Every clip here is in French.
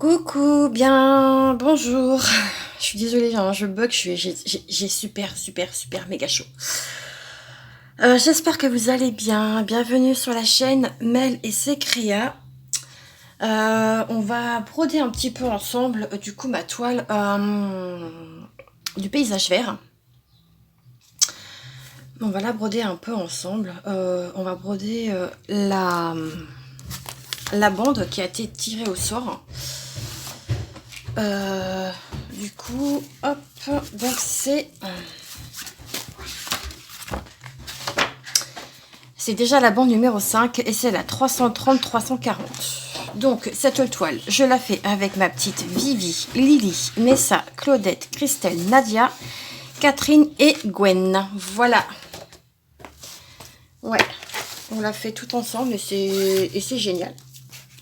Coucou, bien, bonjour. Je suis désolée, hein, je bug, j'ai super méga chaud. J'espère que vous allez bien. Bienvenue sur la chaîne Mel et ses créas. On va broder un petit peu ensemble, du coup, ma toile du paysage vert. On va la broder un peu ensemble. On va broder la bande qui a été tirée au sort. Du coup, hop, donc c'est déjà la bande numéro 5 et c'est la 330-340. Donc cette toile, je la fais avec ma petite Vivi, Lily, Nessa, Claudette, Christelle, Nadia, Catherine et Gwen. Voilà. Ouais, on l'a fait tout ensemble et c'est génial.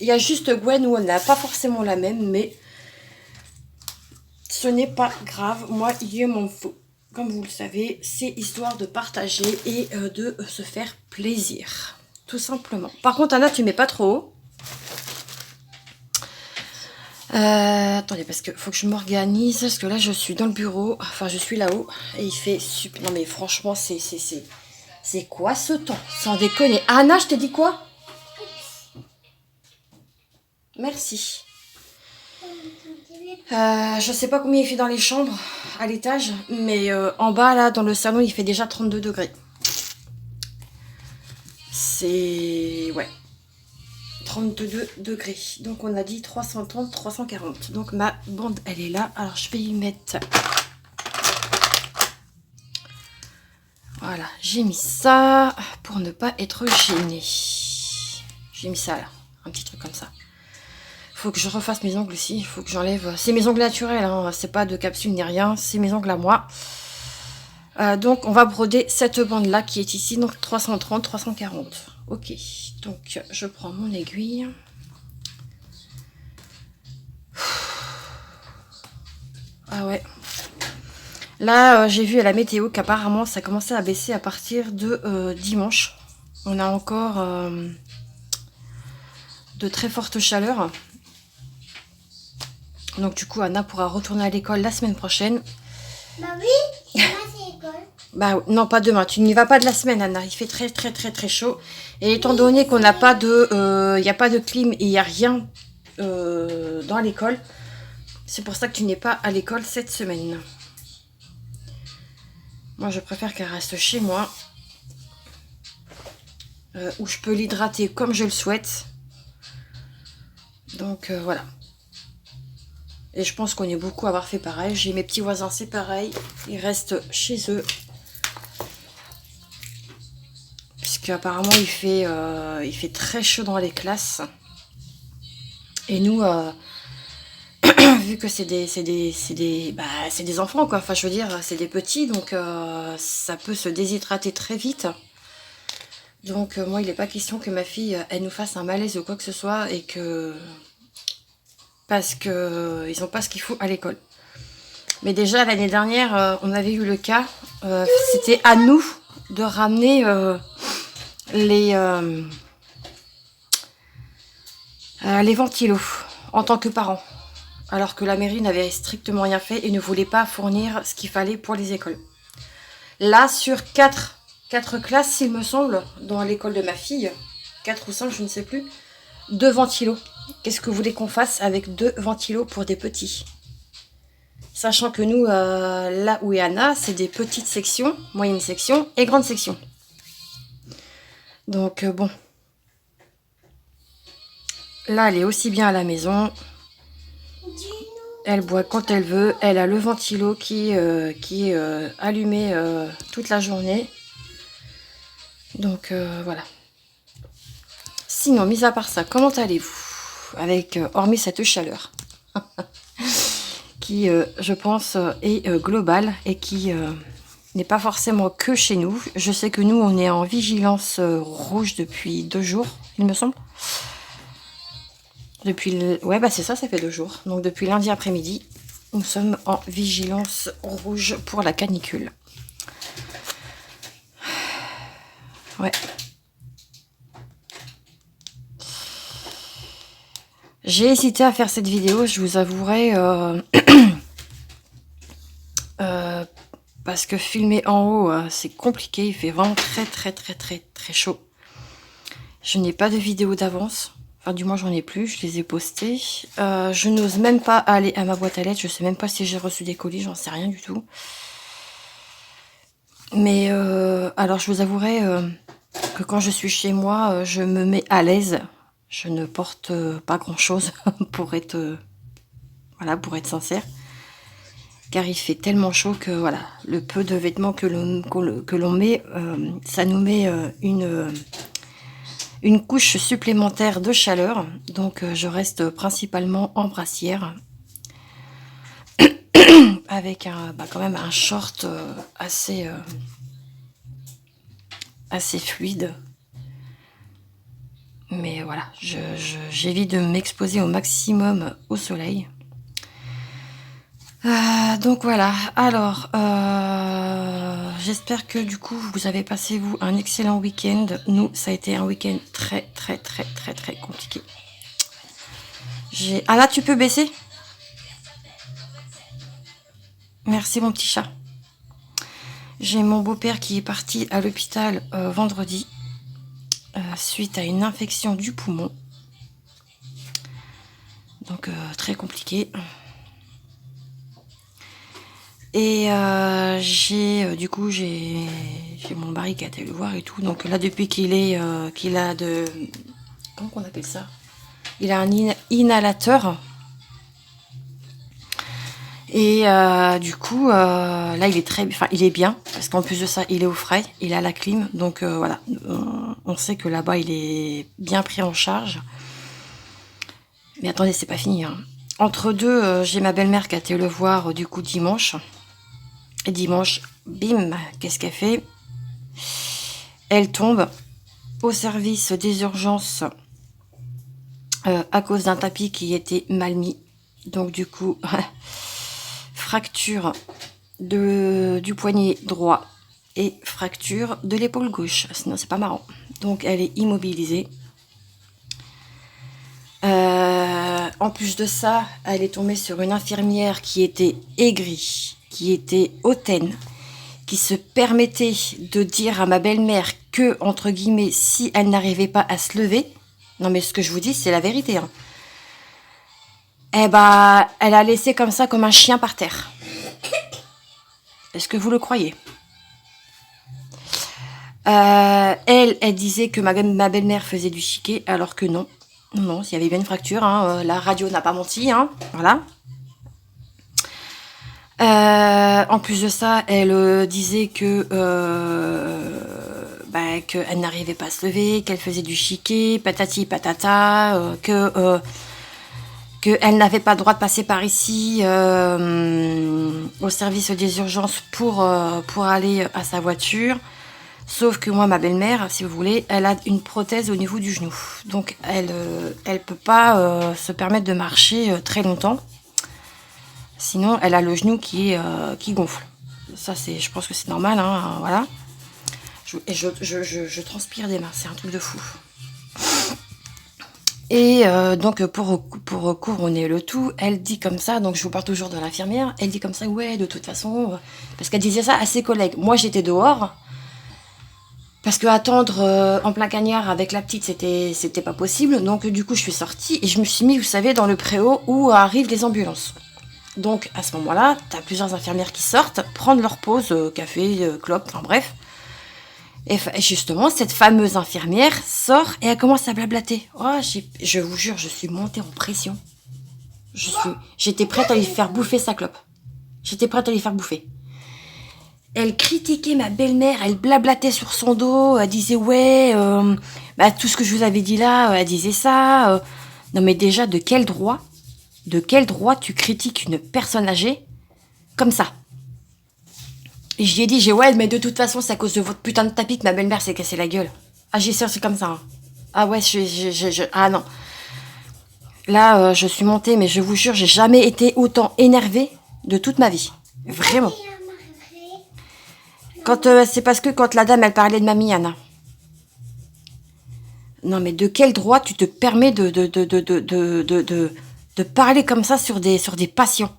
Il y a juste Gwen où on n'a pas forcément la même, mais ce n'est pas grave. Moi, je m'en fous. Comme vous le savez, c'est histoire de partager et de se faire plaisir. Tout simplement. Par contre, Anna, tu mets pas trop haut. Attendez, parce que faut que je m'organise. Parce que là, je suis dans le bureau. Enfin, je suis là-haut. Et il fait super... Non, mais franchement, c'est quoi ce temps? Sans déconner. Anna, je t'ai dit quoi? Merci. Je sais pas combien il fait dans les chambres à l'étage, mais en bas là dans le salon il fait déjà 32 degrés. C'est... ouais. 32 degrés. Donc on a dit 330, 340. Donc ma bande elle est là. Alors je vais y mettre... Voilà, j'ai mis ça pour ne pas être gênée. J'ai mis ça là, un petit truc comme ça. Faut que je refasse mes ongles aussi. Il faut que j'enlève... C'est mes ongles naturels, hein. C'est pas de capsule ni rien. C'est mes ongles à moi. Donc on va broder cette bande là qui est ici. Donc 330, 340. Ok. Donc je prends mon aiguille. Ah ouais. Là j'ai vu à la météo qu'apparemment ça commençait à baisser à partir de dimanche. On a encore de très fortes chaleurs. Donc du coup Anna pourra retourner à l'école la semaine prochaine. Bah oui, demain c'est l'école. Bah non, pas demain. Tu n'y vas pas de la semaine, Anna. Il fait très chaud. Et étant donné qu'on n'a pas de, il n'y a pas de clim et il n'y a rien dans l'école, c'est pour ça que tu n'es pas à l'école cette semaine. Moi, je préfère qu'elle reste chez moi, où je peux l'hydrater comme je le souhaite. Donc voilà. Et je pense qu'on est beaucoup à avoir fait pareil. J'ai mes petits voisins, c'est pareil. Ils restent chez eux. Puisqu'apparemment, il fait très chaud dans les classes. Et nous, vu que c'est des enfants, quoi. Enfin, je veux dire, c'est des petits, donc ça peut se déshydrater très vite. Donc, moi, il n'est pas question que ma fille, elle nous fasse un malaise ou quoi que ce soit, et que... Parce que ils n'ont pas ce qu'il faut à l'école. Mais déjà, l'année dernière, on avait eu le cas, c'était à nous de ramener les ventilos en tant que parents. Alors que la mairie n'avait strictement rien fait et ne voulait pas fournir ce qu'il fallait pour les écoles. Là, sur 4 classes, il me semble, dans l'école de ma fille, 4 ou 5, je ne sais plus, 2 ventilos. Qu'est-ce que vous voulez qu'on fasse avec 2 ventilos pour des petits? Sachant que nous, là où est Anna, c'est des petites sections, moyennes sections et grandes sections. Donc, bon. Là, elle est aussi bien à la maison. Elle boit quand elle veut. Elle a le ventilo qui est allumé toute la journée. Donc voilà. Sinon, mis à part ça, comment allez-vous? Avec hormis cette chaleur qui, je pense, est globale et qui n'est pas forcément que chez nous. Je sais que nous, on est en vigilance rouge depuis 2 jours, il me semble. Ouais, bah c'est ça, ça fait 2 jours. Donc depuis lundi après-midi, nous sommes en vigilance rouge pour la canicule. Ouais. J'ai hésité à faire cette vidéo, je vous avouerai, parce que filmer en haut, c'est compliqué. Il fait vraiment très chaud. Je n'ai pas de vidéo d'avance. Enfin, du moins, j'en ai plus. Je les ai postées. Je n'ose même pas aller à ma boîte à lettres. Je sais même pas si j'ai reçu des colis. J'en sais rien du tout. Mais alors, je vous avouerai que quand je suis chez moi, je me mets à l'aise. Je ne porte pas grand-chose pour être, voilà, pour être sincère. Car il fait tellement chaud que voilà, le peu de vêtements que l'on met, ça nous met une couche supplémentaire de chaleur. Donc je reste principalement en brassière avec quand même un short assez fluide. Mais voilà, j'évite de m'exposer au maximum au soleil. Donc voilà, alors j'espère que du coup vous avez passé vous un excellent week-end. Nous ça a été un week-end très compliqué. Ah là tu peux baisser? Merci mon petit chat. J'ai mon beau-père qui est parti à l'hôpital vendredi suite à une infection du poumon. Donc très compliqué. Et du coup j'ai mon mari qui a été le voir et tout. Donc là depuis qu'il a de, comment on appelle ça, il a un inhalateur. Et du coup là il est il est bien parce qu'en plus de ça il est au frais, il a la clim. Donc voilà, on sait que là-bas il est bien pris en charge. Mais attendez, c'est pas fini hein. Entre deux, j'ai ma belle-mère qui a été le voir du coup dimanche. Et dimanche, bim, qu'est-ce qu'elle fait? Elle tombe au service des urgences à cause d'un tapis qui était mal mis. Donc du coup, fracture du poignet droit et fracture de l'épaule gauche. Sinon, c'est pas marrant. Donc elle est immobilisée. En plus de ça, elle est tombée sur une infirmière qui était aigrie, qui était hautaine, qui se permettait de dire à ma belle-mère que, entre guillemets, si elle n'arrivait pas à se lever, non mais ce que je vous dis, c'est la vérité, hein, eh ben, elle a laissé comme ça, comme un chien par terre. Est-ce que vous le croyez? Elle disait que ma belle-mère faisait du chiquet, alors que non. Non, il y avait bien une fracture, hein, la radio n'a pas menti, hein, voilà. En plus de ça, elle disait que qu'elle n'arrivait pas à se lever, qu'elle faisait du chiquet, patati patata, qu'elle n'avait pas le droit de passer par ici au service des urgences pour aller à sa voiture. Sauf que moi, ma belle-mère, si vous voulez, elle a une prothèse au niveau du genou. Donc, elle peut pas se permettre de marcher très longtemps. Sinon, elle a le genou qui gonfle. Ça, je pense que c'est normal, hein, voilà. Je transpire des mains, c'est un truc de fou. Et donc, pour couronner le tout, elle dit comme ça, donc je vous parle toujours de l'infirmière, elle dit comme ça, ouais, de toute façon, parce qu'elle disait ça à ses collègues. Moi, j'étais dehors, parce que attendre en plein cagnard avec la petite, c'était pas possible. Donc, du coup, je suis sortie et je me suis mis, vous savez, dans le préau où arrivent les ambulances. Donc, à ce moment-là, t'as plusieurs infirmières qui sortent, prendre leur pause, café, clope, enfin bref. Et justement, cette fameuse infirmière sort et elle commence à blablater. Oh, je vous jure, je suis montée en pression. J'étais prête à lui faire bouffer sa clope. J'étais prête à lui faire bouffer. Elle critiquait ma belle-mère, elle blablatait sur son dos, elle disait ouais, tout ce que je vous avais dit là, elle disait ça. Non mais déjà, de quel droit tu critiques une personne âgée comme ça? Et j'y ai dit, ouais, mais de toute façon, c'est à cause de votre putain de tapis que ma belle-mère s'est cassée la gueule. Ah, j'ai sorti comme ça. Hein. Ah ouais, ah non. Là, je suis montée, mais je vous jure, j'ai jamais été autant énervée de toute ma vie. Vraiment. C'est parce que quand la dame, elle parlait de mamie, Anna. Non, mais de quel droit tu te permets de parler comme ça sur des patients?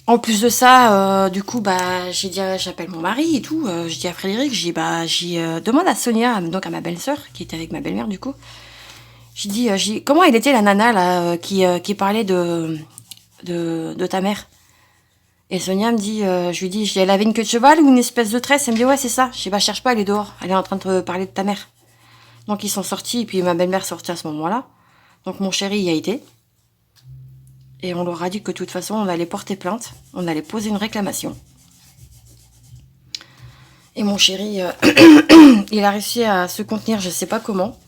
En plus de ça, du coup, bah, j'ai dit, j'appelle mon mari et tout. Je dis à Frédéric, demande à Sonia, donc à ma belle-sœur, qui était avec ma belle-mère, du coup. J'ai dit, comment elle était la nana là qui parlait de ta mère? Et Sonia me dit, je dis, elle avait une queue de cheval ou une espèce de tresse? Elle me dit, ouais, c'est ça. Je dis, bah, cherche pas, elle est dehors. Elle est en train de te parler de ta mère. Donc ils sont sortis, et puis ma belle-mère sortit à ce moment-là. Donc mon chéri y a été. Et on leur a dit que de toute façon, on allait porter plainte, on allait poser une réclamation. Et mon chéri, il a réussi à se contenir, je sais pas comment.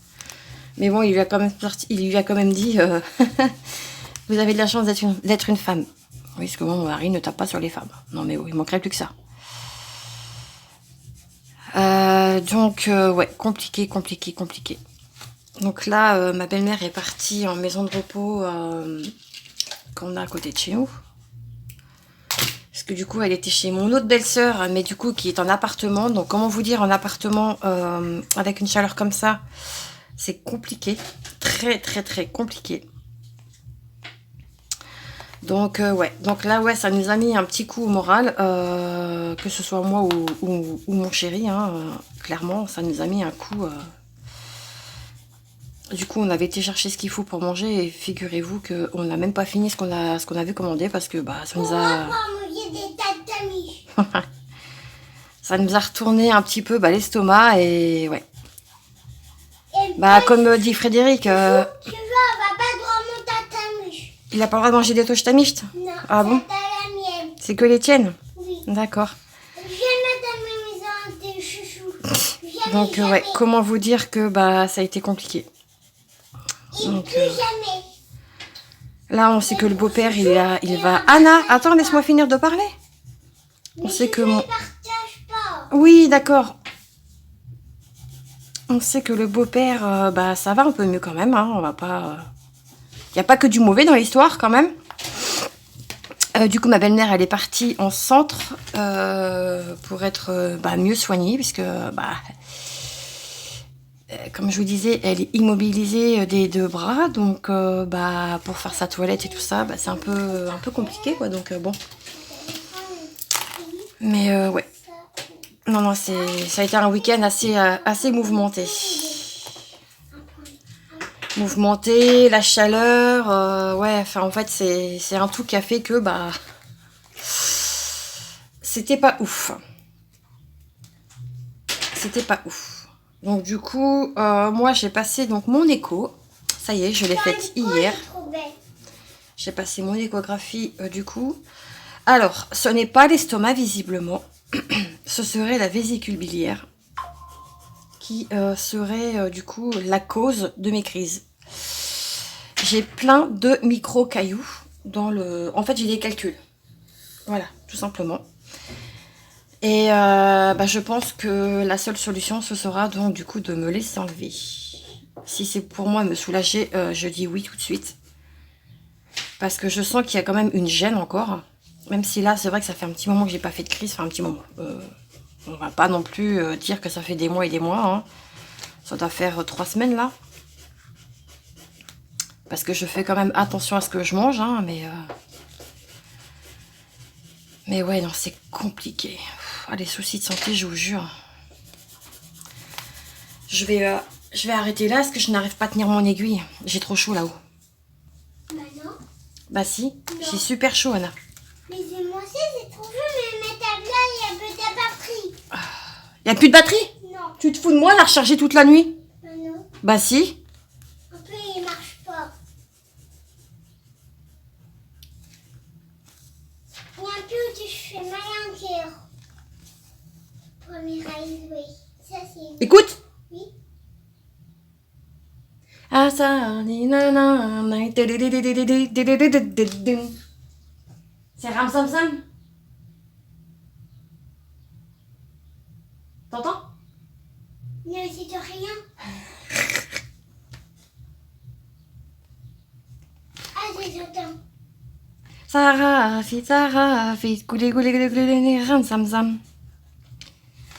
Mais bon, il lui a quand même dit, vous avez de la chance d'être une femme. Oui, parce que mon mari ne tape pas sur les femmes. Non mais oui, il manquerait plus que ça. Donc, ouais, compliqué. Donc là, ma belle-mère est partie en maison de repos qu'on a à côté de chez nous. Parce que du coup, elle était chez mon autre belle-sœur, mais du coup, qui est en appartement. Donc, comment vous dire, en appartement, avec une chaleur comme ça, c'est compliqué. Très compliqué. Donc, ouais. Donc là, ouais, ça nous a mis un petit coup au moral. Que ce soit moi ou mon chéri, hein, clairement, ça nous a mis un coup... Du coup, on avait été chercher ce qu'il faut pour manger et figurez-vous qu'on n'a même pas fini ce qu'on avait commandé parce que bah, ça nous a... ça nous a retourné un petit peu l'estomac et ouais. Bah, comme dit Frédéric... Tu vois, on va pas droit mon tatamiche. Il n'a pas le droit de manger des toasts mixtes? Non, ah bon? c'est la mienne. C'est que les tiennes? Oui. D'accord. Viens mettre à ma maison des chouchous. Donc, ouais, comment vous dire que bah, ça a été compliqué. Donc, plus jamais. Là, on sait que le beau-père, il va... Anna, attends, laisse-moi finir de parler. On sait que mon... partage pas. Oui, d'accord. On sait que le beau-père, bah, ça va un peu mieux quand même. Hein, on va pas... Il n'y a pas que du mauvais dans l'histoire quand même. Du coup, ma belle-mère, elle est partie en centre pour être mieux soignée, puisque... comme je vous disais, elle est immobilisée des deux bras, donc pour faire sa toilette et tout ça, c'est un peu compliqué, quoi. Donc bon. Mais ouais. Non, ça a été un week-end assez mouvementé. Mouvementé, la chaleur, ouais. Enfin, en fait, c'est un tout qui a fait que c'était pas ouf. Donc du coup, moi j'ai passé donc mon écho. Ça y est, je l'ai faite hier. J'ai passé mon échographie du coup. Alors, ce n'est pas l'estomac visiblement. Ce serait la vésicule biliaire qui serait du coup la cause de mes crises. J'ai plein de micro-cailloux dans le... En fait, j'ai des calculs. Voilà, tout simplement. Et je pense que la seule solution, ce sera donc du coup de me laisser enlever. Si c'est pour moi me soulager, je dis oui tout de suite. Parce que je sens qu'il y a quand même une gêne encore. Même si là, c'est vrai que ça fait un petit moment que j'ai pas fait de crise. Enfin, un petit moment. On va pas non plus dire que ça fait des mois et des mois. Hein. Ça doit faire 3 semaines là. Parce que je fais quand même attention à ce que je mange. Hein, mais ouais, non, c'est compliqué. Les soucis de santé, je vous jure. Je vais arrêter là parce que je n'arrive pas à tenir mon aiguille. J'ai trop chaud là-haut. Bah non. Bah si, j'ai super chaud, Anna. Mais moi aussi, j'ai trop chaud, mais ma tablette, il y a plus de batterie. Il n'y a plus de batterie? Non. Tu te fous de moi, la recharger toute la nuit? Bah non. Bah si. En plus, il marche pas. Il y a un peu où je fais mal en cœur. Premier rail, oui. Ça, c'est... Écoute. Oui. Ah ça, c'est Ram Sam Sam. T'entends? Non, c'est de rien. Ah, j'entends. Sarah, fit, coulé, Ram Sam Sam.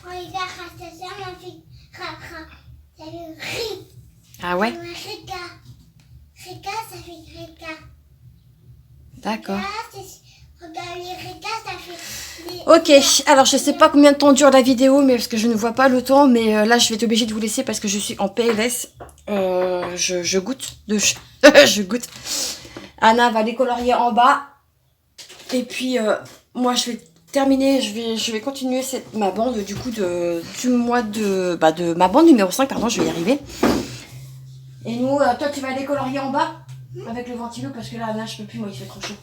On regarde ça, ma fille. Rap. Ça le riz. Ah ouais? Rika. Rika, ça fait Rika. D'accord. Regarde les Rika, ça fait... Ok, alors je sais pas combien de temps dure la vidéo, mais parce que je ne vois pas le temps, mais là je vais être obligée de vous laisser parce que je suis en PLS. Je goûte. Je goûte. Anna va les colorier en bas. Et puis moi je vais terminer, je vais continuer ma bande du coup du mois de ma bande numéro 5, pardon, je vais y arriver. Et nous, toi tu vas aller colorier en bas avec le ventilo parce que là je peux plus, moi il fait trop chaud.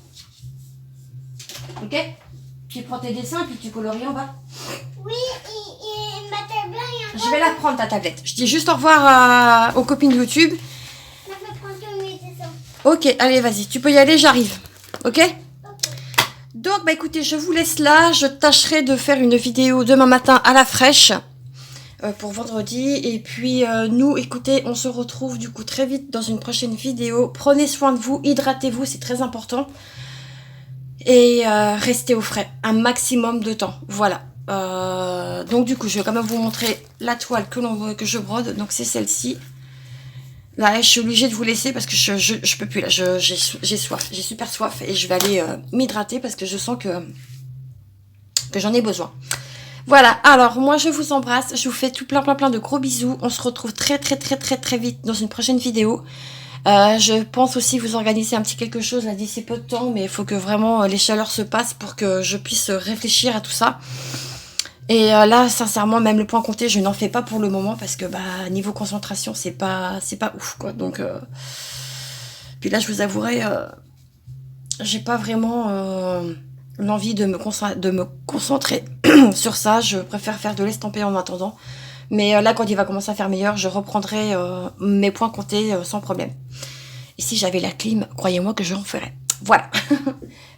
Ok? Tu prends tes dessins et puis tu colories en bas. Oui, et ma tablette, il y a Je vais la prendre ta tablette. Je dis juste au revoir aux copines YouTube. Je vais prendre tous mes dessins. Ok, allez vas-y, tu peux y aller, j'arrive. Ok? Ok. Donc, bah écoutez, je vous laisse là. Je tâcherai de faire une vidéo demain matin à la fraîche pour vendredi. Et puis, nous, écoutez, on se retrouve du coup très vite dans une prochaine vidéo. Prenez soin de vous, hydratez-vous, c'est très important. Et restez au frais un maximum de temps. Voilà. Donc, du coup, je vais quand même vous montrer la toile que je brode. Donc, c'est celle-ci. Là, je suis obligée de vous laisser parce que je peux plus là. J'ai soif, j'ai super soif et je vais aller m'hydrater parce que je sens que j'en ai besoin. Voilà, alors moi je vous embrasse, je vous fais tout plein de gros bisous. On se retrouve très vite dans une prochaine vidéo. Je pense aussi vous organiser un petit quelque chose là d'ici peu de temps, mais il faut que vraiment les chaleurs se passent pour que je puisse réfléchir à tout ça. Et là, sincèrement, même le point compté, je n'en fais pas pour le moment parce que niveau concentration, c'est pas ouf quoi. Donc, puis là, je vous avouerai, j'ai pas vraiment l'envie de me concentrer sur ça. Je préfère faire de l'estampé en attendant. Mais là, quand il va commencer à faire meilleur, je reprendrai mes points comptés sans problème. Et si j'avais la clim, croyez-moi que je en ferais. Voilà.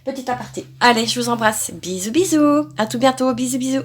Petit aparté. Allez, je vous embrasse. Bisous, bisous. À tout bientôt. Bisous, bisous.